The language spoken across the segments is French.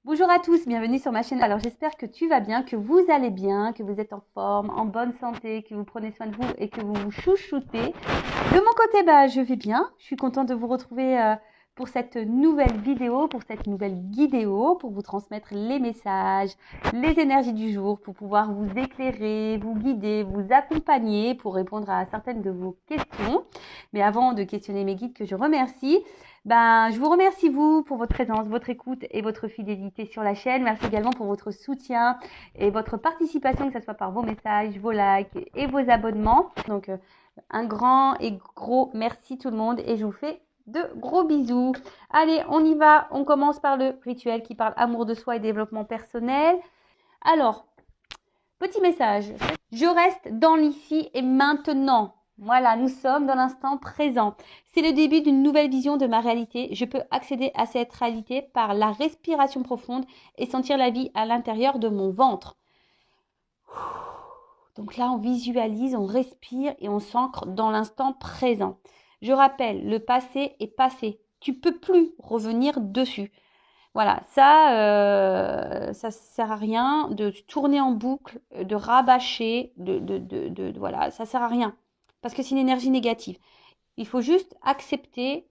Bonjour à tous, bienvenue sur ma chaîne. Alors j'espère que tu vas bien, que vous allez bien, que vous êtes en forme, en bonne santé, que vous prenez soin de vous et que vous vous chouchoutez. De mon côté, je vais bien. Je suis contente de vous retrouver pour cette nouvelle vidéo, pour cette nouvelle guidéo, pour vous transmettre les messages, les énergies du jour, pour pouvoir vous éclairer, vous guider, vous accompagner, pour répondre à certaines de vos questions. Mais avant de questionner mes guides que je remercie, je vous remercie vous pour votre présence, votre écoute et votre fidélité sur la chaîne. Merci également pour votre soutien et votre participation, que ce soit par vos messages, vos likes et vos abonnements. Donc, un grand et gros merci tout le monde et je vous fais de gros bisous. Allez, on y va. On commence par le rituel qui parle amour de soi et développement personnel. Alors, petit message. Je reste dans l'ici et maintenant. Voilà, nous sommes dans l'instant présent. C'est le début d'une nouvelle vision de ma réalité. Je peux accéder à cette réalité par la respiration profonde et sentir la vie à l'intérieur de mon ventre. Donc là, on visualise, on respire et on s'ancre dans l'instant présent. Je rappelle, le passé est passé. Tu peux plus revenir dessus. Voilà, ça sert à rien de tourner en boucle, de rabâcher, voilà, ça sert à rien. Parce que c'est une énergie négative. Il faut juste accepter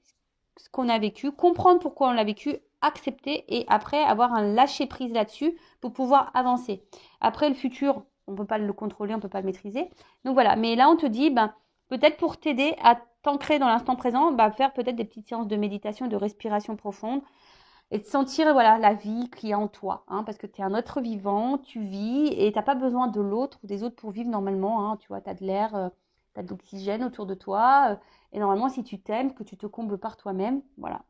ce qu'on a vécu, comprendre pourquoi on l'a vécu, accepter et après avoir un lâcher prise là-dessus pour pouvoir avancer. Après, le futur, on ne peut pas le contrôler, on ne peut pas le maîtriser. Donc voilà, mais là, on te dit, peut-être pour t'aider à t'ancrer dans l'instant présent, faire peut-être des petites séances de méditation, de respiration profonde et de sentir voilà, la vie qu'il y a en toi. Parce que tu es un être vivant, tu vis et tu n'as pas besoin de l'autre ou des autres pour vivre normalement. Tu vois, tu as de l'air, tu as de l'oxygène autour de toi. Et normalement, si tu t'aimes, que tu te combles par toi-même, voilà.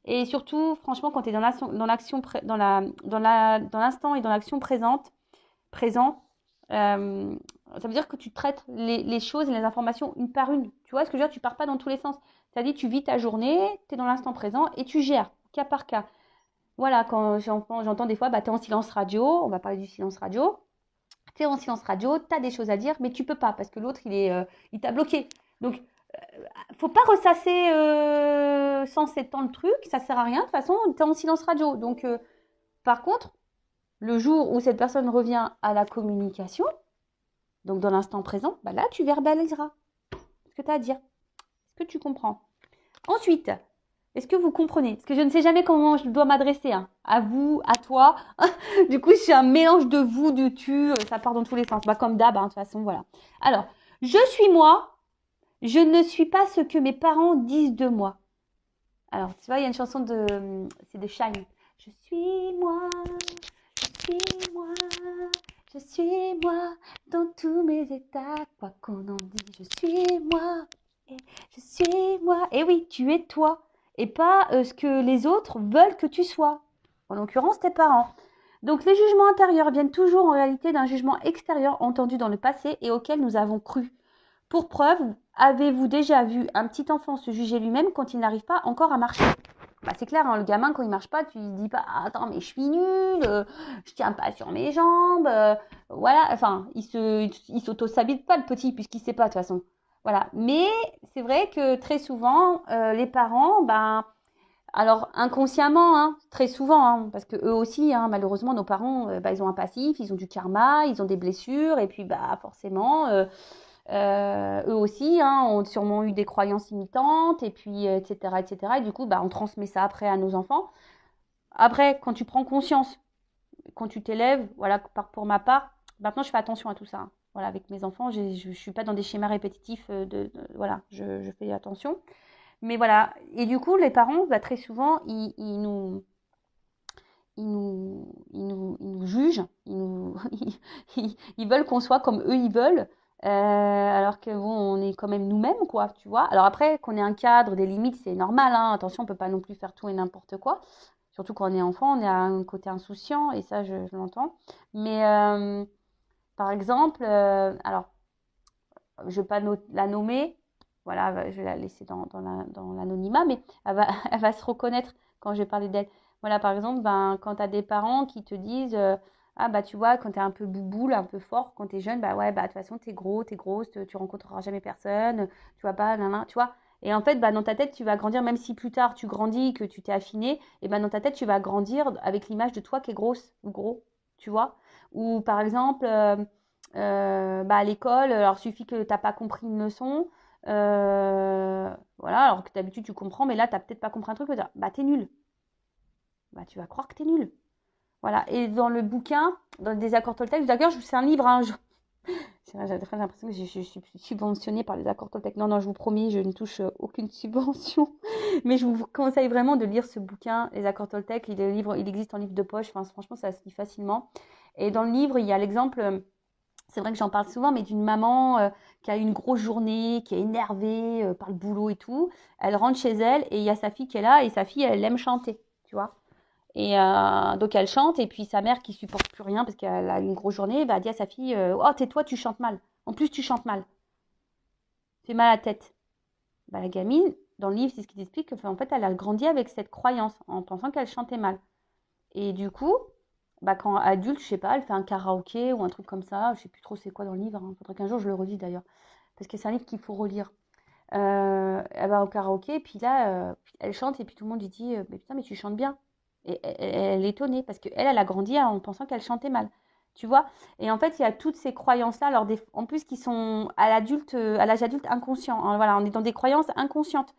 Et surtout, franchement, quand tu es dans l'action, dans l'instant et dans l'action présent, ça veut dire que tu traites les choses et les informations une par une. Tu vois ce que je veux dire? Tu pars pas dans tous les sens. C'est-à-dire, tu vis ta journée, tu es dans l'instant présent et tu gères, cas par cas. Voilà, quand j'entends des fois, tu es en silence radio, on va parler du silence radio. Tu es en silence radio, tu as des choses à dire, mais tu peux pas parce que l'autre, il t'a bloqué. Donc, faut pas ressasser sans 7 ans le truc, ça sert à rien. De toute façon, tu es en silence radio. Donc, par contre, le jour où cette personne revient à la communication, donc dans l'instant présent, là, tu verbaliseras ce que tu as à dire. Est-ce que tu comprends? Ensuite, est-ce que vous comprenez? Parce que je ne sais jamais comment je dois m'adresser. À vous, à toi. Du coup, c'est un mélange de vous, de tu. Ça part dans tous les sens. Comme d'hab, de toute façon, voilà. Alors, je suis moi. Je ne suis pas ce que mes parents disent de moi. Alors, tu vois, il y a une chanson c'est de Shine. Je suis moi, je suis moi, je suis moi, dans tous mes états, quoi qu'on en dise, je suis moi, et je suis moi. Et oui, tu es toi, et pas ce que les autres veulent que tu sois, en l'occurrence tes parents. Donc les jugements intérieurs viennent toujours en réalité d'un jugement extérieur entendu dans le passé et auquel nous avons cru. Pour preuve, avez-vous déjà vu un petit enfant se juger lui-même quand il n'arrive pas encore à marcher? C'est clair, le gamin, quand il marche pas, tu ne dis pas « Attends, mais je suis nul, je tiens pas sur mes jambes. Voilà, enfin, il s'auto-sabite pas, le petit, puisqu'il sait pas, de toute façon. Voilà. Mais c'est vrai que très souvent, les parents, alors inconsciemment, très souvent, parce que eux aussi, malheureusement, nos parents, ils ont un passif, ils ont du karma, ils ont des blessures, et puis forcément, eux aussi ont sûrement eu des croyances imitantes, et puis etc., etc. Et du coup, on transmet ça après à nos enfants. Après, quand tu prends conscience, quand tu t'élèves, voilà, pour ma part, maintenant je fais attention à tout ça. Voilà, avec mes enfants, je ne suis pas dans des schémas répétitifs. Voilà, je fais attention. Mais voilà, et du coup, les parents, très souvent, ils nous jugent, ils veulent qu'on soit comme eux ils veulent, alors que bon, on est quand même nous-mêmes, quoi, tu vois. Alors après, qu'on ait un cadre, des limites, c'est normal, attention, on peut pas non plus faire tout et n'importe quoi. Surtout quand on est enfant, on est à un côté insouciant, et ça, je l'entends. Mais par exemple, alors, je ne vais pas la nommer, voilà, je vais la laisser dans l'anonymat, mais elle va se reconnaître quand je vais parler d'elle. Voilà, par exemple, quand tu as des parents qui te disent ah tu vois, quand tu es un peu bouboule, un peu fort, quand tu es jeune, ouais, de toute façon, tu es gros, tu es grosse, tu rencontreras jamais personne, tu vois pas, tu vois. Et en fait, bah, dans ta tête, tu vas grandir, même si plus tard tu grandis, que tu t'es affiné, et ben dans ta tête, tu vas grandir avec l'image de toi qui est grosse ou gros, tu vois. Ou par exemple, bah, à l'école, alors suffit que tu n'as pas compris une leçon, voilà, alors que d'habitude tu comprends, mais là, tu n'as peut-être pas compris un truc, bah, t'es nul. Bah, tu vas croire que t'es nul. Voilà. Et dans le bouquin, dans des accords Toltec, d'ailleurs, c'est un livre, hein, j'ai l'impression que je suis subventionnée par les accords Toltec. Non, non, je vous promets, je ne touche aucune subvention. Mais je vous conseille vraiment de lire ce bouquin, les accords Toltec. Il existe en livre de poche. Enfin, franchement, ça se lit facilement. Et dans le livre, il y a l'exemple, c'est vrai que j'en parle souvent, mais d'une maman qui a eu une grosse journée, qui est énervée par le boulot et tout. Elle rentre chez elle et il y a sa fille qui est là et sa fille, elle aime chanter, tu vois. Et donc elle chante et puis sa mère qui supporte plus rien parce qu'elle a une grosse journée va dire à sa fille oh tais-toi, tu chantes mal. En plus tu chantes mal. Tu fais mal à la tête. Bah, la gamine dans le livre c'est ce qu'il explique en fait elle a grandi avec cette croyance en pensant qu'elle chantait mal. Et du coup bah, quand adulte je sais pas elle fait un karaoké ou un truc comme ça, je sais plus trop c'est quoi dans le livre. Hein. Faudrait qu'un jour je le relise d'ailleurs parce que c'est un livre qu'il faut relire. Elle va au karaoké, et puis là, elle chante, et puis tout le monde lui dit mais putain, mais tu chantes bien. Et elle est étonnée, parce qu'elle, elle a grandi en pensant qu'elle chantait mal. Tu vois. Et en fait, il y a toutes ces croyances-là, alors en plus, qui sont à l'adulte, à l'âge adulte inconscient. Hein, voilà, on est dans des croyances inconscientes.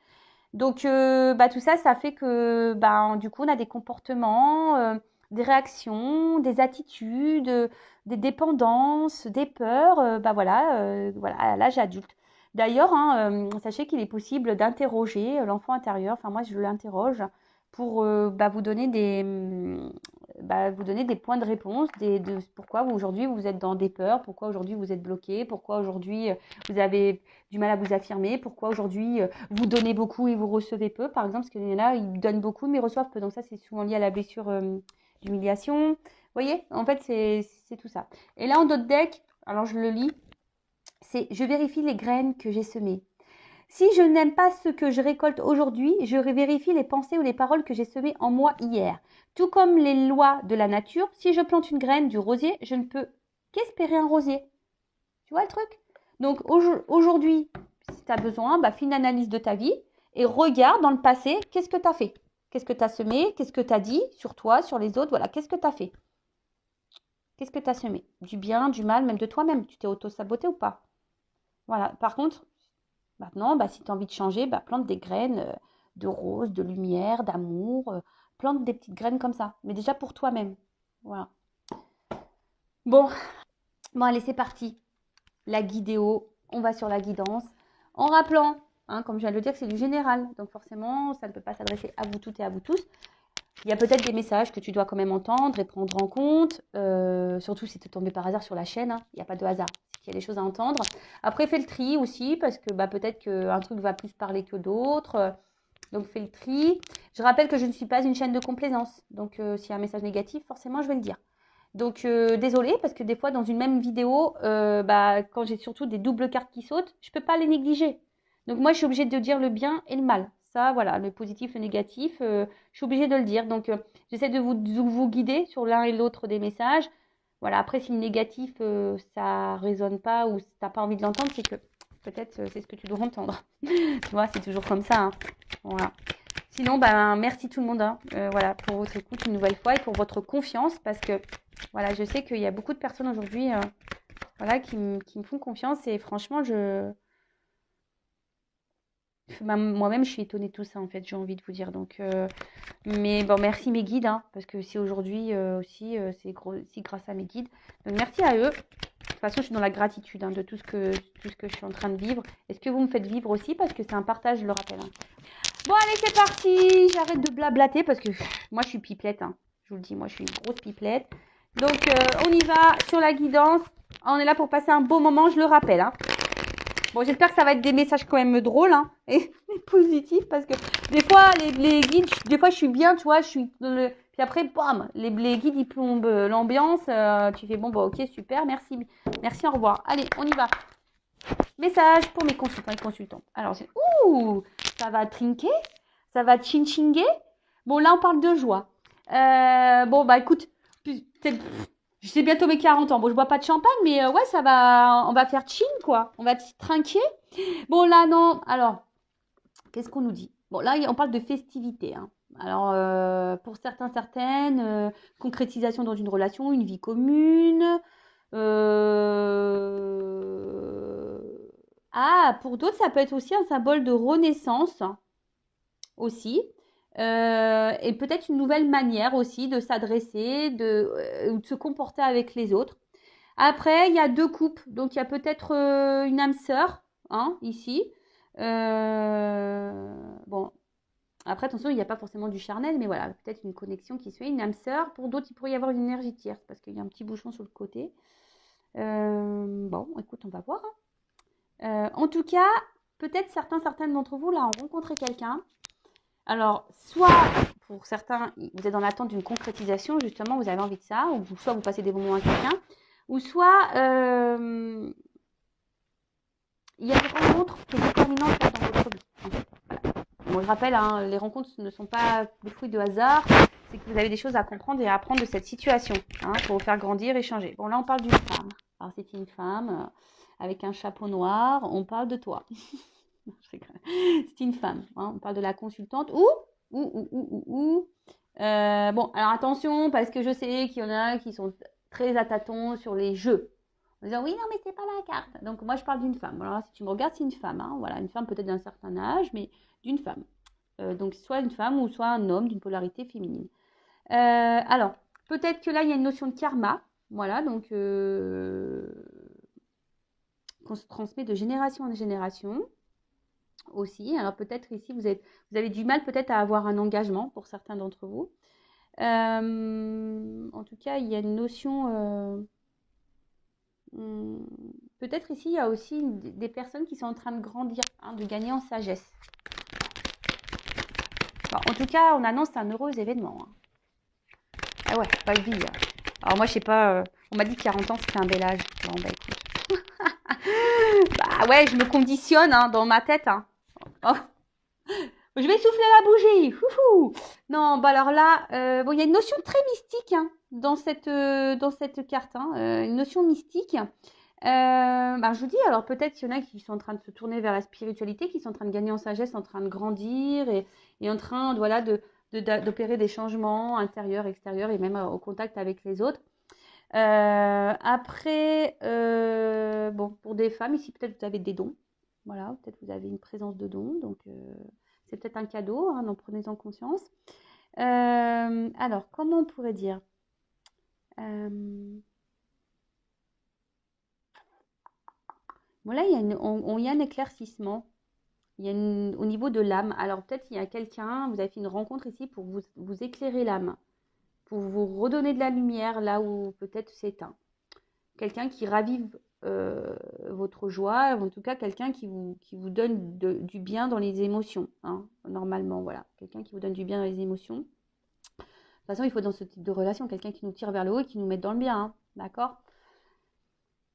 Donc, bah, tout ça, ça fait que, bah, du coup, on a des comportements, des réactions, des attitudes, des dépendances, des peurs, bah voilà, voilà, à l'âge adulte. D'ailleurs, hein, sachez qu'il est possible d'interroger l'enfant intérieur. Enfin, moi, je l'interroge pour bah, vous donner des points de réponse, de pourquoi aujourd'hui vous êtes dans des peurs, pourquoi aujourd'hui vous êtes bloqué, pourquoi aujourd'hui vous avez du mal à vous affirmer, pourquoi aujourd'hui vous donnez beaucoup et vous recevez peu, par exemple, parce qu'il y en a, ils donnent beaucoup mais reçoivent peu. Donc ça, c'est souvent lié à la blessure d'humiliation. Vous voyez, en fait, c'est tout ça. Et là, en d'autres deck, alors je le lis, c'est « Je vérifie les graines que j'ai semées. Si je n'aime pas ce que je récolte aujourd'hui, je vérifie les pensées ou les paroles que j'ai semées en moi hier. Tout comme les lois de la nature, si je plante une graine du rosier, je ne peux qu'espérer un rosier. » Tu vois le truc? Donc aujourd'hui, si tu as besoin, bah, fais une analyse de ta vie et regarde dans le passé, qu'est-ce que tu as fait? Qu'est-ce que tu as semé? Qu'est-ce que tu as dit sur toi, sur les autres? Voilà, qu'est-ce que tu as fait? Qu'est-ce que tu as semé? Du bien, du mal, même de toi-même. Tu t'es auto-saboté ou pas? Voilà. Par contre, maintenant, bah, si tu as envie de changer, bah, plante des graines de rose, de lumière, d'amour. Plante des petites graines comme ça. Mais déjà pour toi-même. Voilà. Bon, allez, c'est parti. La guidéo, on va sur la guidance. En rappelant, hein, comme je viens de le dire, que c'est du général. Donc forcément, ça ne peut pas s'adresser à vous toutes et à vous tous. Il y a peut-être des messages que tu dois quand même entendre et prendre en compte. Surtout si tu es tombé par hasard sur la chaîne. Hein. Il n'y a pas de hasard. Il y a des choses à entendre. Après, fais le tri aussi, parce que bah, peut-être qu'un truc va plus parler que d'autres. Donc, fais le tri. Je rappelle que je ne suis pas une chaîne de complaisance. Donc, s'il y a un message négatif, forcément, je vais le dire. Donc, désolée, parce que des fois, dans une même vidéo, bah, quand j'ai surtout des doubles cartes qui sautent, je ne peux pas les négliger. Donc, moi, je suis obligée de dire le bien et le mal. Ça, voilà, le positif, le négatif, je suis obligée de le dire. Donc, j'essaie de vous guider sur l'un et l'autre des messages. Voilà, après, si le négatif, ça résonne pas ou tu n'as pas envie de l'entendre, c'est que peut-être c'est ce que tu dois entendre. Tu vois, c'est toujours comme ça. Hein. Voilà. Sinon, ben, merci tout le monde hein, voilà, pour votre écoute une nouvelle fois et pour votre confiance parce que voilà, je sais qu'il y a beaucoup de personnes aujourd'hui voilà, qui me font confiance et franchement, moi-même, je suis étonnée de tout ça en fait, j'ai envie de vous dire. Donc, mais bon, merci mes guides hein, parce que si aujourd'hui aussi, c'est aussi grâce à mes guides. Donc, merci à eux. De toute façon, je suis dans la gratitude hein, de tout ce que je suis en train de vivre. Est-ce que vous me faites vivre aussi parce que c'est un partage, je le rappelle. Hein. Bon, allez, c'est parti. J'arrête de blablater parce que moi, je suis pipelette. Hein. Je vous le dis, moi, je suis une grosse pipelette. Donc, on y va sur la guidance. On est là pour passer un beau moment, je le rappelle. Hein. Bon, j'espère que ça va être des messages quand même drôles hein, et positifs parce que des fois, les guides, des fois, je suis bien, tu vois, je suis dans le... Puis après, bam, les guides, ils plombent l'ambiance. Tu fais, bon, bah, ok, super, merci. Merci, au revoir. Allez, on y va. Message pour mes consultants et consultantes. Alors, c'est... Ouh, ça va trinquer, ça va chinchingger. Bon, là, on parle de joie. Bon, bah, écoute, c'est bientôt mes 40 ans. Bon, je bois pas de champagne, mais ouais, ça va, on va faire chin, quoi. On va trinquer. Bon, là, non, alors, Qu'est-ce qu'on nous dit? Bon, là, on parle de festivité, hein. Alors, pour certains, certaines, concrétisation dans une relation, une vie commune. Ah, pour d'autres, ça peut être aussi un symbole de renaissance, aussi. Et peut-être une nouvelle manière aussi de s'adresser, ou de se comporter avec les autres. Après, il y a deux coupes. Donc, il y a peut-être une âme sœur, hein, ici. Bon, après, attention, il n'y a pas forcément du charnel, mais voilà, peut-être une connexion qui se fait, une âme sœur. Pour d'autres, il pourrait y avoir une énergie tierce, parce qu'il y a un petit bouchon sur le côté. Bon, écoute, on va voir, hein. En tout cas, peut-être certaines d'entre vous, là, ont rencontré quelqu'un. Alors, soit, pour certains, vous êtes dans l'attente d'une concrétisation, justement, vous avez envie de ça, ou soit vous passez des bons moments avec quelqu'un, ou soit il y a des rencontres qui sont déterminantes dans votre vie. Voilà. Bon, je rappelle, hein, les rencontres ne sont pas le fruit de hasard, c'est que vous avez des choses à comprendre et à apprendre de cette situation, hein, pour vous faire grandir et changer. Bon, là, on parle d'une femme. Alors, c'est une femme avec un chapeau noir, on parle de toi. C'est une femme, hein, on parle de la consultante bon, alors attention, parce que je sais qu'il y en a qui sont très à tâtons sur les jeux. En disant, oui, non, mais c'est pas la carte. Donc, moi, je parle d'une femme. Alors, si tu me regardes, c'est une femme, hein, voilà, une femme peut-être d'un certain âge, mais d'une femme. Donc, soit une femme ou soit un homme d'une polarité féminine. Alors, peut-être que là, il y a une notion de karma, voilà, donc qu'on se transmet de génération en génération aussi. Alors peut-être ici, vous avez du mal peut-être à avoir un engagement pour certains d'entre vous. En tout cas, il y a une notion... peut-être ici, il y a aussi des personnes qui sont en train de grandir, hein, de gagner en sagesse. Bon, en tout cas, on annonce un heureux événement, hein. Ah ouais, pas vie. Alors moi, je sais pas, on m'a dit que 40 ans, c'était un bel âge. Bon, bah écoute. Bah ouais, je me conditionne, hein, dans ma tête, hein. Oh. Je vais souffler la bougie. Fouhou. Non, bah alors là, bon, il y a une notion très mystique, hein, dans cette carte, hein, une notion mystique. Bah, je vous dis, alors peut-être qu'il y en a qui sont en train de se tourner vers la spiritualité, qui sont en train de gagner en sagesse, en train de grandir et en train, voilà, d'opérer des changements intérieurs, extérieurs et même au contact avec les autres. Après, bon, pour des femmes, ici peut-être vous avez des dons. Voilà, peut-être vous avez une présence de dons, donc c'est peut-être un cadeau, hein, donc prenez-en conscience. Alors, comment on pourrait dire bon, là, il y a un éclaircissement. Il y a au niveau de l'âme. Alors, peut-être il y a quelqu'un, vous avez fait une rencontre ici pour vous éclairer l'âme, pour vous redonner de la lumière là où peut-être c'est éteint. Quelqu'un qui ravive votre joie, en tout cas quelqu'un qui vous donne du bien dans les émotions, hein, normalement, voilà. Quelqu'un qui vous donne du bien dans les émotions. De toute façon, il faut dans ce type de relation quelqu'un qui nous tire vers le haut et qui nous met dans le bien, hein, d'accord?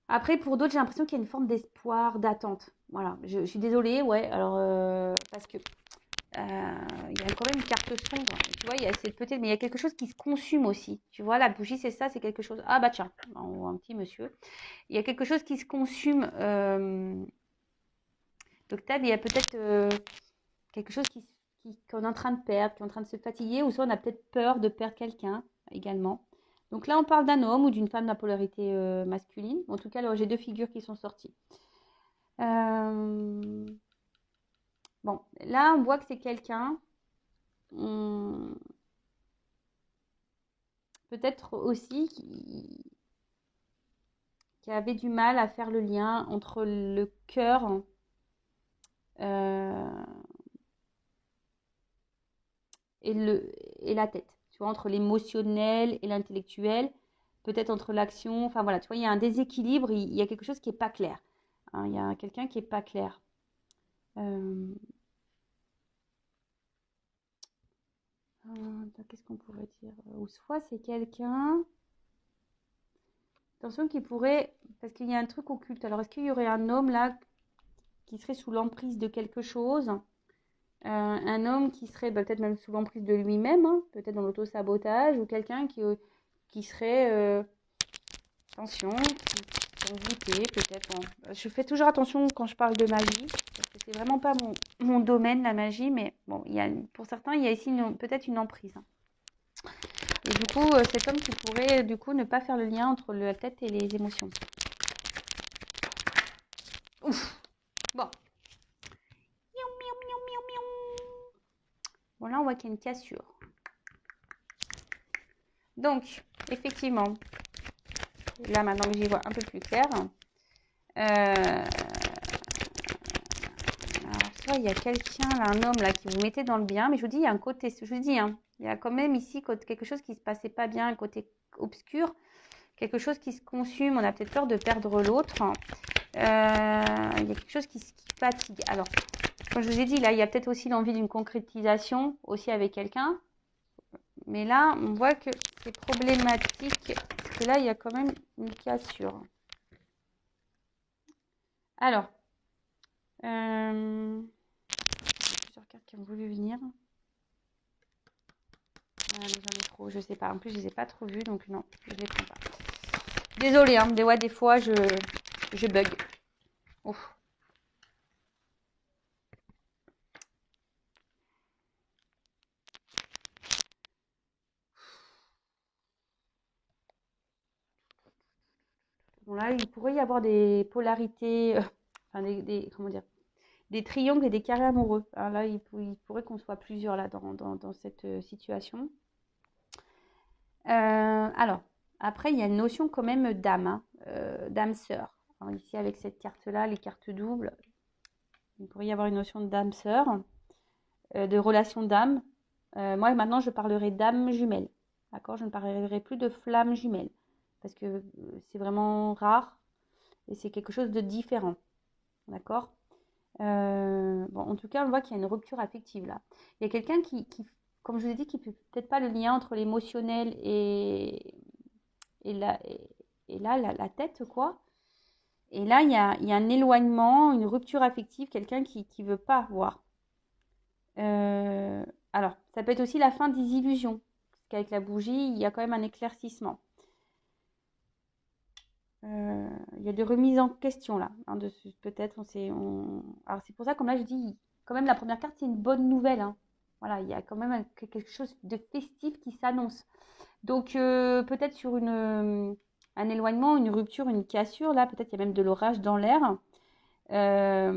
Après, pour d'autres, j'ai l'impression qu'il y a une forme d'espoir, d'attente. Voilà, je suis désolée, ouais, alors, parce que il y a quand même une carte sombre, tu vois, il y a peut-être, mais il y a quelque chose qui se consume aussi. Tu vois, la bougie, c'est ça, c'est quelque chose. Ah bah tiens, on voit un petit monsieur. Il y a quelque chose qui se consume. L'octave, il y a peut-être quelque chose qu'on est en train de perdre, qui est en train de se fatiguer, ou soit on a peut-être peur de perdre quelqu'un également. Donc là, on parle d'un homme ou d'une femme de la polarité masculine. En tout cas, alors, j'ai deux figures qui sont sorties. Bon, là, on voit que c'est quelqu'un, peut-être aussi qui avait du mal à faire le lien entre le cœur et la tête. Tu vois, entre l'émotionnel et l'intellectuel, peut-être entre l'action. Enfin voilà, tu vois, il y a un déséquilibre, il y a quelque chose qui n'est pas clair, hein, il y a quelqu'un qui n'est pas clair. Qu'est-ce qu'on pourrait dire? Ou soit c'est quelqu'un, attention, qui pourrait, parce qu'il y a un truc occulte. Alors, est-ce qu'il y aurait un homme là qui serait sous l'emprise de quelque chose? Un homme qui serait peut-être même sous l'emprise de lui-même, hein, peut-être dans l'auto-sabotage, ou quelqu'un qui serait, attention, qui goûter, peut-être. Bon. Je fais toujours attention quand je parle de magie, parce que c'est vraiment pas mon domaine, la magie, mais bon, pour certains, il y a ici peut-être une emprise. Hein. Et du coup, c'est comme tu pourrais du coup ne pas faire le lien entre la tête et les émotions. Ouf. Bon. Bon, là, on voit qu'il y a une cassure. Donc, effectivement, là, maintenant que j'y vois un peu plus clair, alors, soit il y a quelqu'un, là, un homme, là, qui vous mettait dans le bien, mais je vous dis, il y a un côté, je vous dis, hein, il y a quand même ici quelque chose qui se passait pas bien, un côté obscur, quelque chose qui se consume, on a peut-être peur de perdre l'autre. Il y a quelque chose qui fatigue. Alors, comme je vous ai dit, là, il y a peut-être aussi l'envie d'une concrétisation, aussi avec quelqu'un. Mais là, on voit que c'est problématique, parce que là, il y a quand même une cassure. Alors, plusieurs cartes qui ont voulu venir. J'en ai trop, je sais pas. En plus, je les ai pas trop vues, donc non, je les prends pas. Désolée, hein, des fois, je bug. Ouf. Bon, là, il pourrait y avoir des polarités, enfin, comment dire, des triangles et des carrés amoureux. Alors là, il pourrait qu'on soit plusieurs là dans cette situation. Alors, après, il y a une notion quand même d'âme, hein, d'âme sœur. Alors, ici, avec cette carte-là, les cartes doubles, il pourrait y avoir une notion d'âme sœur, de relation d'âme. Moi, maintenant, je parlerai d'âme jumelle. D'accord? Je ne parlerai plus de flamme jumelle. Parce que c'est vraiment rare et c'est quelque chose de différent. D'accord? Bon, en tout cas, on voit qu'il y a une rupture affective là. Il y a quelqu'un qui, comme je vous ai dit, qui ne fait peut-être pas le lien entre l'émotionnel et là, la tête, quoi. Et là, il y a un éloignement, une rupture affective, quelqu'un qui ne veut pas voir. Alors, ça peut être aussi la fin des illusions, parce qu'avec la bougie, il y a quand même un éclaircissement. Il y a des remises en question là, hein, peut-être, alors c'est pour ça, comme là je dis, quand même la première carte c'est une bonne nouvelle. Hein. Voilà, il y a quand même quelque chose de festif qui s'annonce. Donc peut-être sur un éloignement, une rupture, une cassure, là peut-être il y a même de l'orage dans l'air. Là,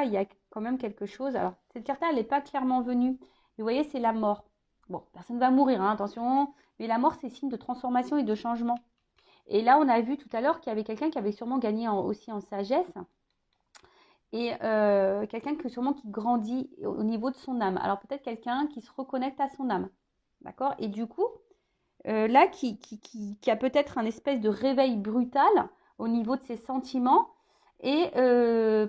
il y a quand même quelque chose. Alors, cette carte-là, elle n'est pas clairement venue. Mais vous voyez, c'est la mort. Bon, personne ne va mourir, hein, attention. Mais la mort, c'est signe de transformation et de changement. Et là, on a vu tout à l'heure qu'il y avait quelqu'un qui avait sûrement gagné aussi en sagesse. Et quelqu'un qui grandit au niveau de son âme. Alors, peut-être quelqu'un qui se reconnecte à son âme. D'accord? Et du coup, là, qui a peut-être un espèce de réveil brutal au niveau de ses sentiments. Et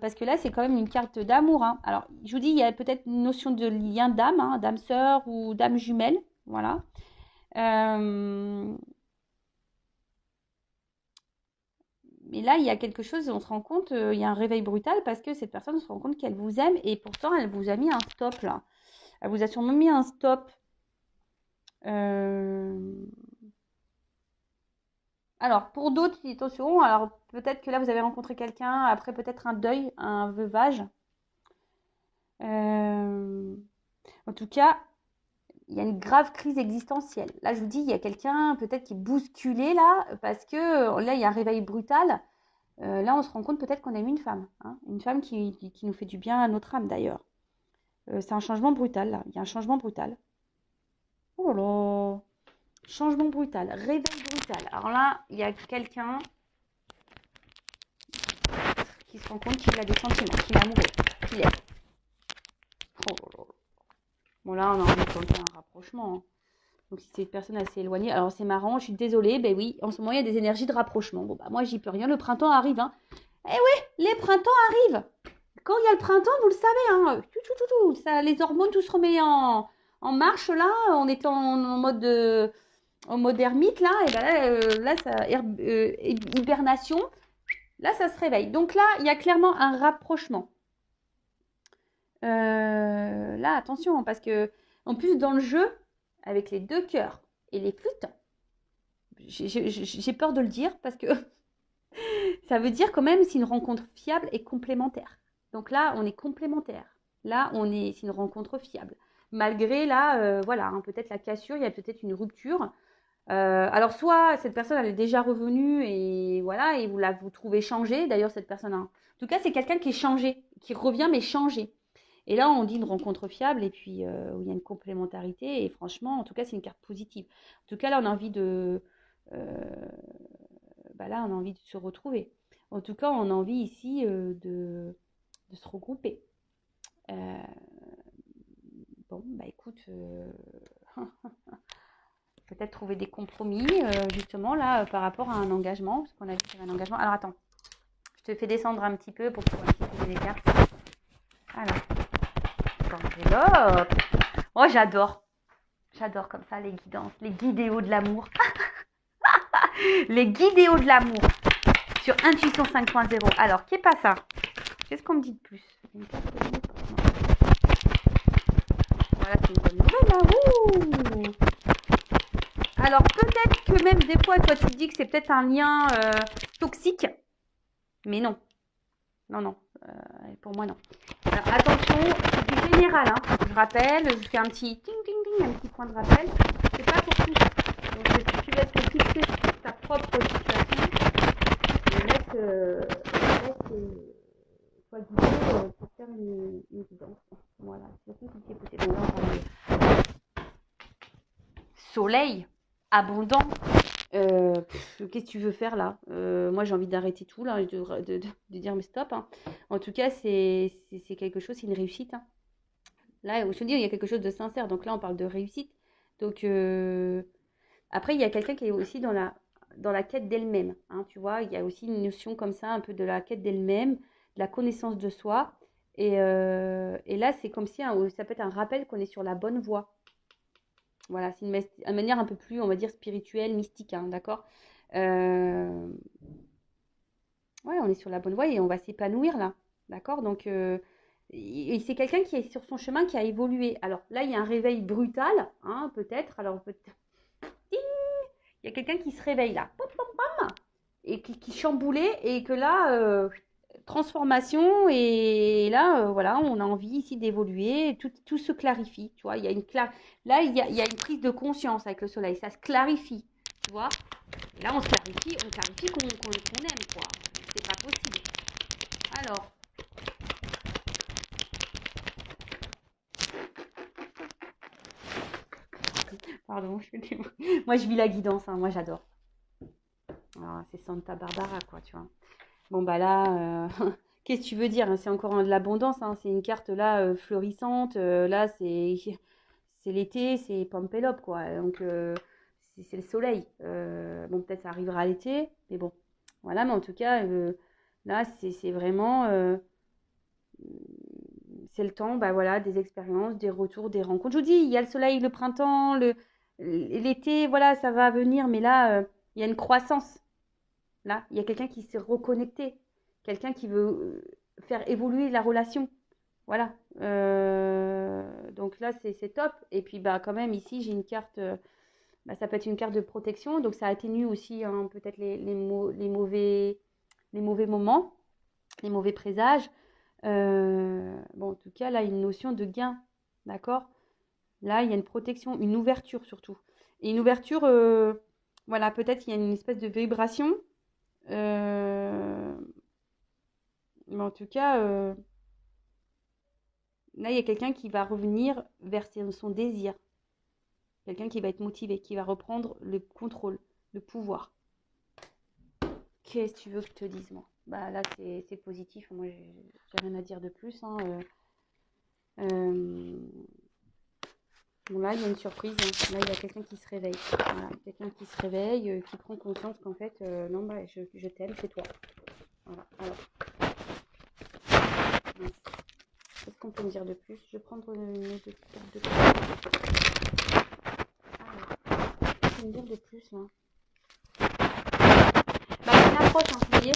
parce que là, c'est quand même une carte d'amour. Hein. Alors, je vous dis, il y a peut-être une notion de lien d'âme, hein, d'âme sœur ou d'âme jumelle. Voilà. Mais là, il y a quelque chose, on se rend compte, il y a un réveil brutal parce que cette personne se rend compte qu'elle vous aime et pourtant, elle vous a mis un stop là. Elle vous a sûrement mis un stop. Alors, pour d'autres, attention, alors peut-être que là, vous avez rencontré quelqu'un, après peut-être un deuil, un veuvage. En tout cas, il y a une grave crise existentielle. Là, je vous dis, il y a quelqu'un peut-être qui est bousculé là, parce que là, il y a un réveil brutal. Là, on se rend compte peut-être qu'on aime une femme. Hein, une femme qui nous fait du bien à notre âme d'ailleurs. C'est un changement brutal là. Il y a un changement brutal. Oh là là. Changement brutal. Réveil brutal. Alors là, il y a quelqu'un qui se rend compte qu'il a des sentiments, qu'il est amoureux, qu'il aime. Oh là là. Bon là, on a envie de tenter un rapprochement. Hein. Donc si cette personne assez éloignée, alors c'est marrant, je suis désolée, ben oui, en ce moment il y a des énergies de rapprochement. Bon bah moi j'y peux rien, le printemps arrive. Hein. Eh oui, les printemps arrivent. Quand il y a le printemps, vous le savez, hein, ça, les hormones, tout se remet en marche là. On est en mode ermite là, et ben là, hibernation. Là, ça se réveille. Donc là, il y a clairement un rapprochement. Là, attention, parce que en plus dans le jeu, avec les deux cœurs et les flûtes, j'ai peur de le dire parce que Ça veut dire quand même c'est une rencontre fiable et complémentaire. Donc là, on est complémentaire. Là, c'est une rencontre fiable. Malgré là, voilà, hein, peut-être la cassure, il y a peut-être une rupture. Alors soit cette personne elle est déjà revenue et voilà et vous trouvez changé. D'ailleurs cette personne, en tout cas c'est quelqu'un qui est changé, qui revient mais changé. Et là on dit une rencontre fiable et puis où il y a une complémentarité et franchement en tout cas c'est une carte positive. En tout cas là on a envie euh, là on a envie de se retrouver. En tout cas on a envie ici de se regrouper. Euh, bon bah écoute. Peut-être trouver des compromis, justement, là, par rapport à un engagement, parce qu'on a vu qu'il y avait un engagement. Alors, attends, je te fais descendre un petit peu pour pouvoir utiliser les cartes. Alors, enveloppe. Oh, j'adore. J'adore comme ça les guidances, les guidéos de l'amour. Les guidéos de l'amour sur Intuition 5.0. Alors, qu'est pas ça? Qu'est-ce qu'on me dit de plus? Voilà, c'est une bonne nouvelle, là. Ouh. Alors, peut-être que même des fois, toi, tu te dis que c'est peut-être un lien toxique. Mais non. Non, non. Pour moi, non. Alors, attention, c'est du général. Hein. Je rappelle, je fais un petit ting, ting, ting, un petit point de rappel. C'est pas pour tout. Donc, si tu laisses te fixer sur ta propre situation, sois guidé pour faire une guidance. Voilà, c'est tout ce qui est possible. Soleil, abondant. Qu'est-ce que tu veux faire là? Moi j'ai envie d'arrêter tout là, de dire mais stop. Hein. En tout cas, c'est quelque chose, c'est une réussite. Hein. Là, je te dis, il y a quelque chose de sincère. Donc là, on parle de réussite. Donc après, il y a quelqu'un qui est aussi dans la quête d'elle-même. Hein, tu vois, il y a aussi une notion comme ça, un peu de la quête d'elle-même, de la connaissance de soi. Et là, c'est comme si ça peut être un rappel qu'on est sur la bonne voie. Voilà, c'est une manière un peu plus, on va dire, spirituelle, mystique, hein, d'accord? Ouais, on est sur la bonne voie et on va s'épanouir là, d'accord? Donc, et c'est quelqu'un qui est sur son chemin, qui a évolué. Alors là, il y a un réveil brutal, hein, peut-être. Alors, il y a quelqu'un qui se réveille là, pom, pom, pom, et qui chamboulait et que là, transformation et là voilà on a envie ici d'évoluer, tout se clarifie, tu vois, il y a là il y a une prise de conscience avec le soleil, ça se clarifie, tu vois, et là on clarifie qu'on aime quoi, c'est pas possible. Alors pardon, moi je vis la guidance, hein, moi j'adore. Alors, c'est Santa Barbara quoi, tu vois. Bon bah là qu'est-ce que tu veux dire, hein, c'est encore de l'abondance, hein, c'est une carte là florissante, là c'est l'été, c'est Pampelop quoi. Donc c'est le soleil. Bon peut-être ça arrivera à l'été, mais bon. Voilà, mais en tout cas là c'est vraiment c'est le temps, bah voilà, des expériences, des retours, des rencontres. Je vous dis, il y a le soleil, le printemps, l'été, voilà, ça va venir, mais là il y a une croissance. Là, il y a quelqu'un qui s'est reconnecté, quelqu'un qui veut faire évoluer la relation. Voilà. Donc là, c'est top. Et puis, bah, quand même, ici, j'ai une carte. Bah, ça peut être une carte de protection. Donc, ça atténue aussi hein, peut-être les mauvais moments, les mauvais présages. Bon, en tout cas, là, il y a une notion de gain. D'accord? Là, il y a une protection, une ouverture surtout. Et une ouverture, voilà, peut-être il y a une espèce de vibration. Mais en tout cas, là, il y a quelqu'un qui va revenir vers son désir. Quelqu'un qui va être motivé, qui va reprendre le contrôle, le pouvoir. Qu'est-ce que tu veux que je te dise, moi? Bah là, c'est positif. Moi, j'ai rien à dire de plus. Hein. Bon, là, il y a une surprise. Hein. Là, il y a quelqu'un qui se réveille. Voilà, quelqu'un qui se réveille, qui prend conscience qu'en fait, non, bah, je t'aime, c'est toi. Voilà, alors. Qu'est-ce qu'on peut me dire de plus? Je vais prendre une autre carte de plus. Alors, qu'est-ce qu'on peut me dire de plus là? Bah, il y a une approche, hein, vous voyez?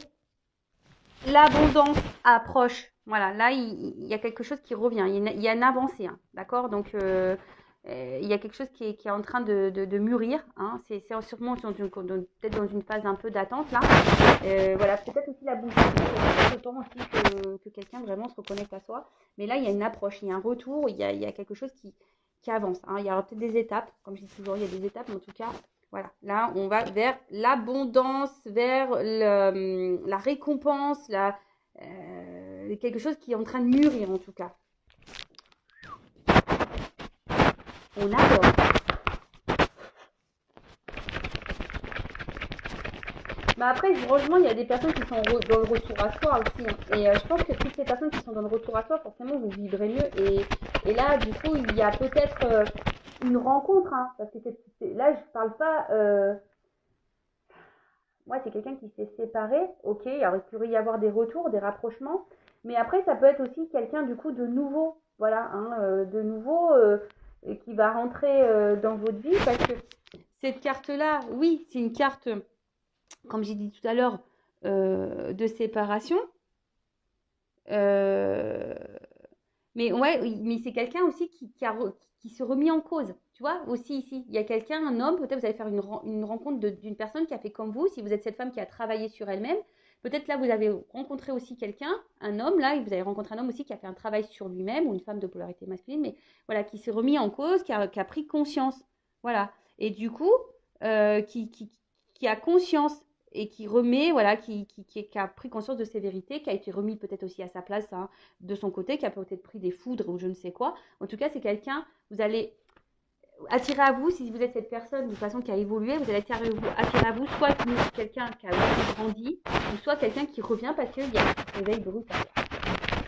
L'abondance approche. Voilà, là, il y a quelque chose qui revient. Il y a une avancée, hein, d'accord? Donc, il y a quelque chose qui est en train de mûrir. Hein. C'est sûrement peut-être dans une phase un peu d'attente là. Voilà, peut-être aussi la bougie. C'est autant aussi que quelqu'un vraiment se reconnecte à soi. Mais là, il y a une approche, il y a un retour, il y a quelque chose qui avance. Hein. Il y aura peut-être des étapes. Comme je dis toujours, il y a des étapes, mais en tout cas, voilà. Là, on va vers l'abondance, vers la récompense, quelque chose qui est en train de mûrir en tout cas. On adore. Bah après, franchement, il y a des personnes qui sont dans le retour à soi aussi. Hein. Et je pense que toutes ces personnes qui sont dans le retour à soi, forcément, vous vivrez mieux. Et là, du coup, il y a peut-être une rencontre. Hein, parce que là, je parle pas. Moi, c'est quelqu'un qui s'est séparé. Ok, alors il pourrait y avoir des retours, des rapprochements. Mais après, ça peut être aussi quelqu'un, du coup, de nouveau. Voilà, hein, de nouveau qui va rentrer dans votre vie. Parce que cette carte-là, oui, c'est une carte, comme j'ai dit tout à l'heure, de séparation. Euh, mais ouais, mais c'est quelqu'un aussi qui se remet en cause. Tu vois, aussi ici, il y a quelqu'un, un homme, peut-être vous allez faire une rencontre d'une personne qui a fait comme vous, si vous êtes cette femme qui a travaillé sur elle-même. Peut-être là, vous avez rencontré aussi quelqu'un, un homme, là, et vous avez rencontré un homme aussi qui a fait un travail sur lui-même, ou une femme de polarité masculine, mais voilà, qui s'est remis en cause, qui a pris conscience. Voilà. Et du coup, qui a conscience et qui remet, voilà, qui a pris conscience de ses vérités, qui a été remis peut-être aussi à sa place hein, de son côté, qui a peut-être pris des foudres ou je ne sais quoi. En tout cas, c'est quelqu'un, vous allez attirer à vous, si vous êtes cette personne de façon qui a évolué, vous allez attirer à vous soit quelqu'un qui a aussi grandi, ou soit quelqu'un qui revient parce qu'il y a un réveil brutal.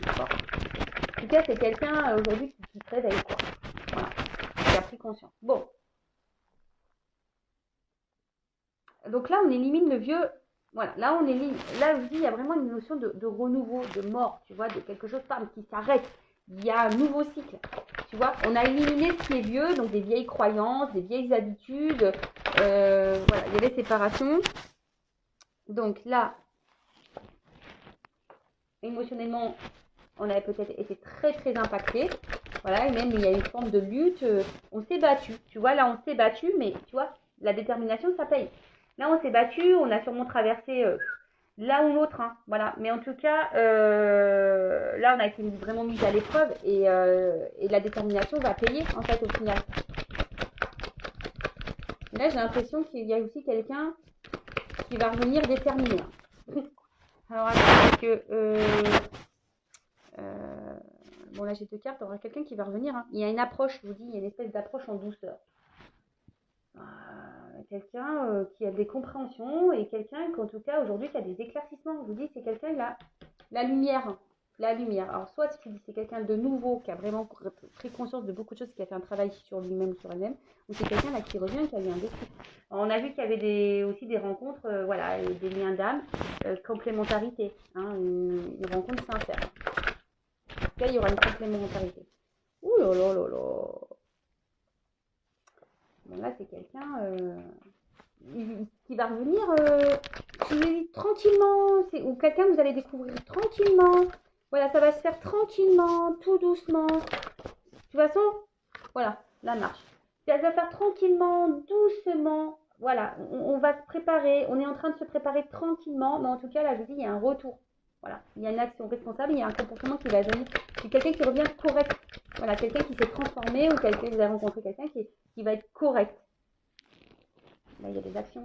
En tout cas, c'est quelqu'un aujourd'hui qui se réveille, quoi. Voilà, qui a pris conscience. Bon. Donc là, on élimine le vieux. Voilà, là, on élimine. Là, je dis, il y a vraiment une notion de renouveau, de mort, tu vois, de quelque chose qui s'arrête. Il y a un nouveau cycle. Tu vois, on a éliminé ce qui est vieux, donc des vieilles croyances, des vieilles habitudes. Voilà, il y a des séparations. Donc là, émotionnellement, on avait peut-être été très très impacté. Voilà, et même il y a une forme de lutte. On s'est battu. Tu vois, là, on s'est battu, mais tu vois, la détermination, ça paye. Là, on s'est battu, on a sûrement traversé l'un ou l'autre. Hein, voilà. Mais en tout cas, là, on a été vraiment mis à l'épreuve et la détermination va payer, en fait, au final. Là, j'ai l'impression qu'il y a aussi quelqu'un qui va revenir déterminé. Alors, attends, parce que... bon, là, j'ai deux cartes. Il y aura quelqu'un qui va revenir. Hein. Il y a une approche, je vous dis, il y a une espèce d'approche en douceur. Quelqu'un qui a des compréhensions et quelqu'un qu'en tout cas aujourd'hui qui a des éclaircissements. Je vous dis, c'est quelqu'un qui a la lumière. La lumière. Alors, soit je dis c'est quelqu'un de nouveau qui a vraiment pris conscience de beaucoup de choses, qui a fait un travail sur lui-même, sur elle-même, ou c'est quelqu'un là qui revient, qui a eu un déclic. On a vu qu'il y avait aussi des rencontres, voilà, des liens d'âme, complémentarité, hein, une rencontre sincère. En tout cas, il y aura une complémentarité. Ouh là là là là. Bon, là, c'est quelqu'un qui va revenir tranquillement, ou quelqu'un que vous allez découvrir tranquillement. Voilà, ça va se faire tranquillement, tout doucement. De toute façon, voilà, la marche. Ça va faire tranquillement, doucement. Voilà, on va se préparer, on est en train de se préparer tranquillement, mais en tout cas, là, je vous dis, il y a un retour. Voilà, il y a une action responsable, il y a un comportement qui va venir. C'est quelqu'un qui revient correct. Voilà, quelqu'un qui s'est transformé ou quelqu'un, vous avez rencontré quelqu'un qui va être correct. Là, il y a des actions.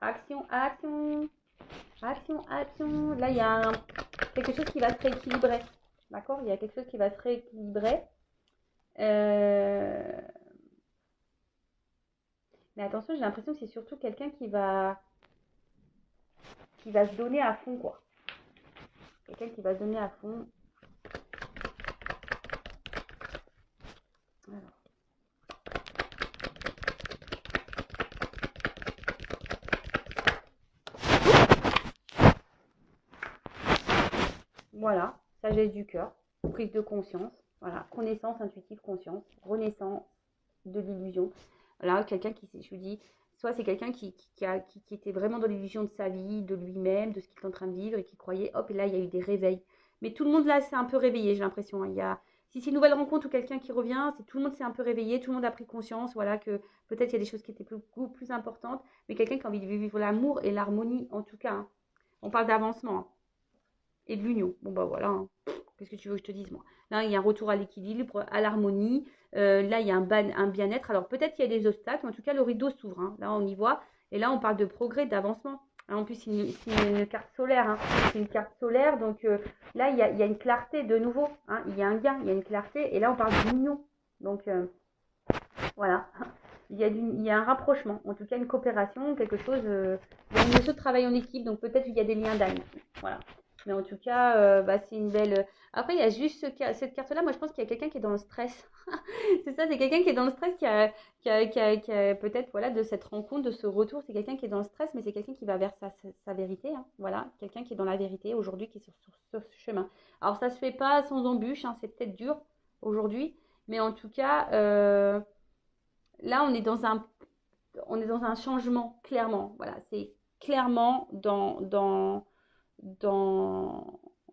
Action, action. Action, action. Là, il y a quelque chose qui va se rééquilibrer. D'accord? Il y a quelque chose qui va se rééquilibrer. Mais attention, j'ai l'impression que c'est surtout quelqu'un qui va se donner à fond, quoi. Quelqu'un qui va se donner à fond. Alors. Voilà, sagesse du cœur, prise de conscience, voilà, connaissance intuitive, conscience, renaissance de l'illusion. Voilà, quelqu'un qui, je vous dis, soit c'est quelqu'un qui était vraiment dans l'illusion de sa vie, de lui-même, de ce qu'il est en train de vivre et qui croyait, hop, et là, il y a eu des réveils. Mais tout le monde là s'est un peu réveillé, j'ai l'impression. Hein. Si c'est une nouvelle rencontre ou quelqu'un qui revient, c'est tout le monde s'est un peu réveillé, tout le monde a pris conscience, voilà, que peut-être il y a des choses qui étaient beaucoup plus importantes, mais quelqu'un qui a envie de vivre l'amour et l'harmonie, en tout cas, hein. On parle d'avancement, hein, et de l'union. Bon, bah voilà, hein. Qu'est-ce que tu veux que je te dise, moi? Là, il y a un retour à l'équilibre, à l'harmonie. Là, il y a un bien-être. Alors, peut-être qu'il y a des obstacles, mais en tout cas, le rideau s'ouvre, hein. Là, on y voit. Et là, on parle de progrès, d'avancement. Hein, en plus, c'est une carte solaire, hein. C'est une carte solaire. Donc, là, il y a une clarté de nouveau, hein. Il y a un gain, il y a une clarté. Et là, on parle d'union. Donc, voilà. Il y a un rapprochement, en tout cas une coopération, quelque chose. Il y a une notion de travail en équipe, donc peut-être qu'il y a des liens d'âme. Voilà. Mais en tout cas, bah, c'est une belle. Après, il y a juste cette carte-là. Moi, je pense qu'il y a quelqu'un qui est dans le stress. C'est ça, c'est quelqu'un qui est dans le stress, qui a peut-être, voilà, de cette rencontre, de ce retour. C'est quelqu'un qui est dans le stress, mais c'est quelqu'un qui va vers sa vérité, hein. Voilà, quelqu'un qui est dans la vérité aujourd'hui, qui est sur ce chemin. Alors, ça se fait pas sans embûche, hein. C'est peut-être dur aujourd'hui, mais en tout cas. Là, on est dans un changement, clairement. Voilà, c'est clairement dans, dans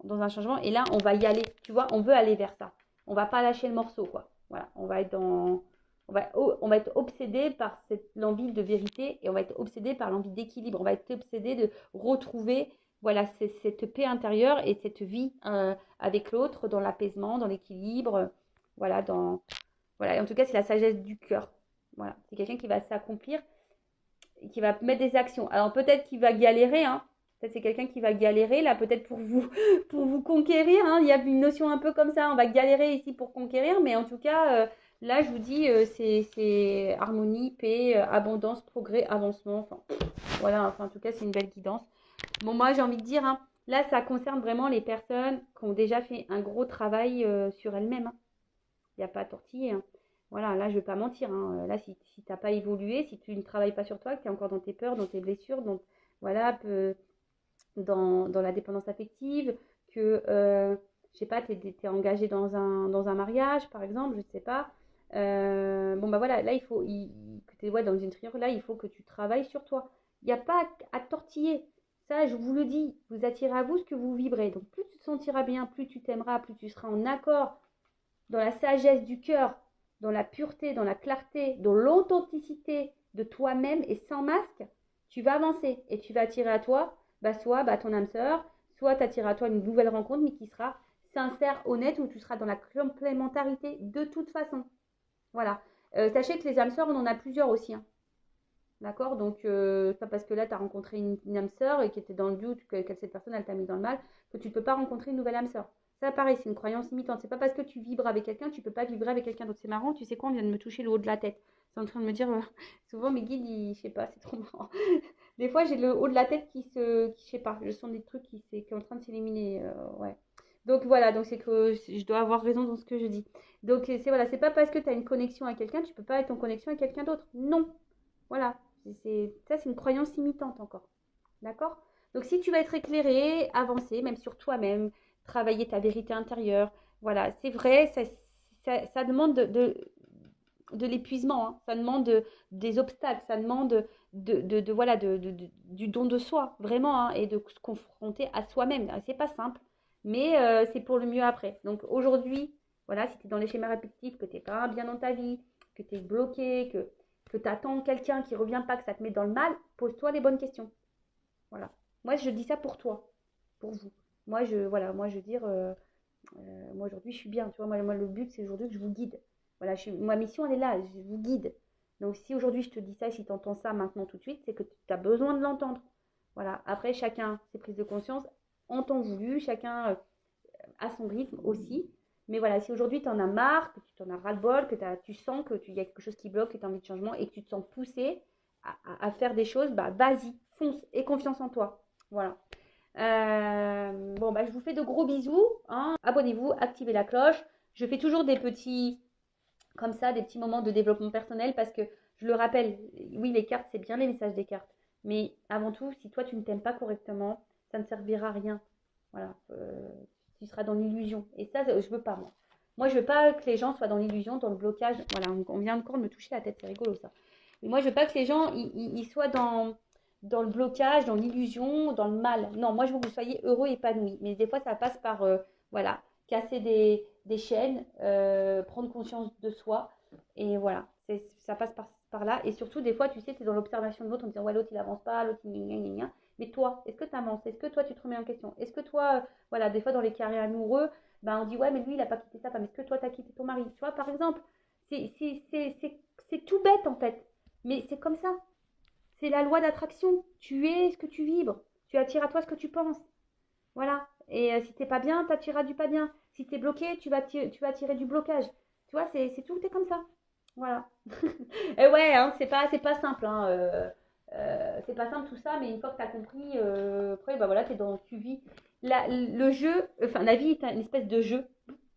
un changement. Et là, on va y aller. Tu vois, on veut aller vers ça. On va pas lâcher le morceau, quoi. Voilà, on va être obsédé par l'envie de vérité et on va être obsédé par l'envie d'équilibre. On va être obsédé de retrouver, voilà, cette paix intérieure et cette vie avec l'autre dans l'apaisement, dans l'équilibre. Voilà, voilà. Et en tout cas, c'est la sagesse du cœur. Voilà, c'est quelqu'un qui va s'accomplir et qui va mettre des actions. Alors peut-être qu'il va galérer, hein. Peut-être c'est quelqu'un qui va galérer là, peut-être pour vous, pour vous conquérir, hein. Il y a une notion un peu comme ça. On va galérer ici pour conquérir, mais en tout cas, là, je vous dis, c'est harmonie, paix, abondance, progrès, avancement. Enfin, voilà. Enfin, en tout cas, c'est une belle guidance. Bon, moi, j'ai envie de dire, hein, là, ça concerne vraiment les personnes qui ont déjà fait un gros travail sur elles-mêmes, hein. Il n'y a pas à tortiller, hein. Voilà, là, je ne vais pas mentir, hein. Là, si tu n'as pas évolué, si tu ne travailles pas sur toi, que tu es encore dans tes peurs, dans tes blessures, voilà, dans la dépendance affective, que, je sais pas, tu es engagé dans un mariage, par exemple, je ne sais pas. Bon, bah voilà, là, que tu es, ouais, dans une triangle, là, il faut que tu travailles sur toi. Il n'y a pas à tortiller. Ça, je vous le dis, vous attirez à vous ce que vous vibrez. Donc, plus tu te sentiras bien, plus tu t'aimeras, plus tu seras en accord dans la sagesse du cœur, dans la pureté, dans la clarté, dans l'authenticité de toi-même et sans masque, tu vas avancer et tu vas attirer à toi, bah, soit bah, ton âme sœur, soit tu attirer à toi une nouvelle rencontre, mais qui sera sincère, honnête, où tu seras dans la complémentarité de toute façon. Voilà. Sachez que les âmes sœurs, on en a plusieurs aussi, hein. D'accord. Donc, pas parce que là, tu as rencontré une âme sœur et qui était dans le doute que cette personne, elle t'a mis dans le mal, que tu ne peux pas rencontrer une nouvelle âme sœur. Ça, pareil, c'est une croyance limitante. C'est pas parce que tu vibres avec quelqu'un, tu peux pas vibrer avec quelqu'un d'autre. C'est marrant, tu sais quoi, on vient de me toucher le haut de la tête. C'est en train de me dire, souvent mes guides, je sais pas, c'est trop marrant. Des fois, j'ai le haut de la tête je sais pas, je sens des trucs qui est en train de s'éliminer. Ouais. Donc voilà, donc c'est que je dois avoir raison dans ce que je dis. Donc voilà, c'est pas parce que tu as une connexion avec quelqu'un, tu peux pas être en connexion avec quelqu'un d'autre. Non. Voilà. Ça, c'est une croyance limitante encore. D'accord. Donc si tu vas être éclairé, avancer, même sur toi-même, travailler ta vérité intérieure, voilà, c'est vrai, ça demande de l'épuisement, hein. Ça demande des obstacles, ça demande voilà, du don de soi, vraiment, hein, et de se confronter à soi-même. C'est pas simple, mais c'est pour le mieux après. Donc aujourd'hui, voilà, si tu es dans les schémas répétitifs, que tu n'es pas bien dans ta vie, que tu es bloqué, que tu attends quelqu'un qui ne revient pas, que ça te met dans le mal, pose-toi les bonnes questions. Voilà. Moi, je dis ça pour toi, pour vous. Voilà, moi, je veux dire, moi aujourd'hui, je suis bien. Tu vois, moi le but, c'est aujourd'hui que je vous guide. Voilà, ma mission, elle est là, je vous guide. Donc, si aujourd'hui, je te dis ça, si tu entends ça maintenant tout de suite, c'est que tu as besoin de l'entendre. Voilà. Après, chacun ses prises de conscience en temps voulu, chacun à son rythme aussi. Mais voilà, si aujourd'hui tu en as marre, que tu t'en as ras-le-bol, que tu sens qu'il y a quelque chose qui bloque, que tu as envie de changement et que tu te sens poussé à faire des choses, bah vas-y, fonce et confiance en toi. Voilà. Bon, bah, je vous fais de gros bisous, hein. Abonnez-vous, activez la cloche. Je fais toujours des petits, comme ça, des petits moments de développement personnel parce que, je le rappelle, oui, les cartes, c'est bien les messages des cartes. Mais avant tout, si toi, tu ne t'aimes pas correctement, ça ne servira à rien. Voilà. Tu seras dans l'illusion. Et ça, je veux pas, moi. Moi, je veux pas que les gens soient dans l'illusion, dans le blocage. Voilà, on vient encore de me toucher la tête, c'est rigolo ça. Mais moi, je veux pas que les gens ils soient dans le blocage, dans l'illusion, dans le mal. Non, moi, je veux que vous soyez heureux, épanouis. Mais des fois, ça passe par, voilà, casser des chaînes, prendre conscience de soi. Et voilà, ça passe par là. Et surtout, des fois, tu sais, tu es dans l'observation de l'autre en disant, ouais, l'autre, il avance pas, l'autre, il gna gna gna. Mais toi, est-ce que tu avances? Est-ce que toi, tu te remets en question? Est-ce que toi, voilà, des fois, dans les carrés amoureux, ben, on dit, ouais, mais lui, il n'a pas quitté sa femme. Est-ce que toi, tu as quitté ton mari? Tu vois, par exemple, c'est tout bête, en fait. Mais c'est comme ça. C'est la loi d'attraction. Tu es ce que tu vibres. Tu attires à toi ce que tu penses. Voilà. Et si t'es pas bien, t'attireras du pas bien. Si t'es bloqué, tu vas attirer du blocage. Tu vois, tout est comme ça. Voilà. Et ouais, hein, c'est pas simple. Hein, c'est pas simple tout ça, mais une fois que t'as compris, après, bah voilà, tu vis. Le jeu, enfin, la vie est une espèce de jeu.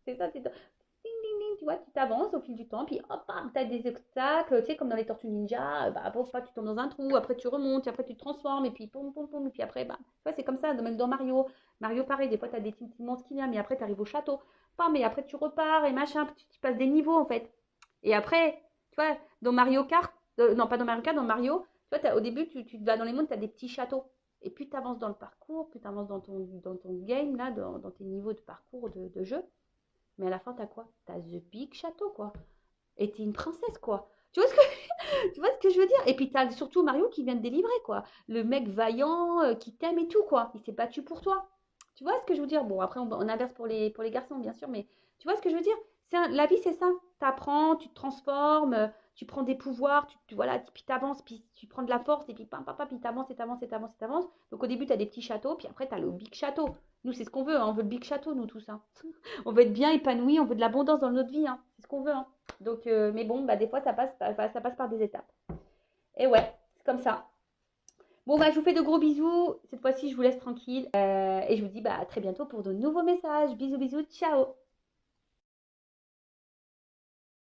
C'est ça, c'est ding, ding, ding, tu vois, tu t'avances au fil du temps, puis hop, bam, t'as des obstacles, tu sais, comme dans les Tortues Ninja, bah, pour pas, tu tombes dans un trou, après tu remontes, et après tu te transformes, et puis pom, pom, pom, et puis après, bah, tu vois, c'est comme ça, même dans Mario. Mario, pareil, des fois, t'as des petits monstres qui viennent, mais après, t'arrives au château, pam, mais après, tu repars, et machin, tu passes des niveaux, en fait. Et après, tu vois, dans Mario Kart, non, pas dans Mario Kart, dans Mario, tu vois, au début, tu vas dans les mondes, t'as des petits châteaux. Et plus tu avances dans le parcours, plus tu avances dans ton game, là, dans tes niveaux de parcours de jeu, mais à la fin, t'as quoi? T'as The Big Château, quoi. Et t'es une princesse, quoi. Tu vois ce que, tu vois ce que je veux dire? Et puis t'as surtout Mario qui vient de délivrer, quoi. Le mec vaillant, qui t'aime et tout, quoi. Il s'est battu pour toi. Tu vois ce que je veux dire? Bon, après, on inverse pour les garçons, bien sûr, mais tu vois ce que je veux dire? La vie, c'est ça. T'apprends, tu te transformes, tu prends des pouvoirs, voilà, puis t'avances, puis tu prends de la force, et puis pam, pam, pam, puis t'avances, et t'avances, et t'avances, et t'avances. Donc au début, t'as des petits châteaux, puis après, t'as le big château. Nous, c'est ce qu'on veut, hein. On veut le big château, nous, tous, hein. On veut être bien épanoui, on veut de l'abondance dans notre vie, hein. C'est ce qu'on veut, hein. Donc, mais bon, bah, des fois, ça passe par des étapes. Et ouais, c'est comme ça. Bon, bah, je vous fais de gros bisous. Cette fois-ci, je vous laisse tranquille. Et je vous dis bah, à très bientôt pour de nouveaux messages. Bisous, bisous, ciao.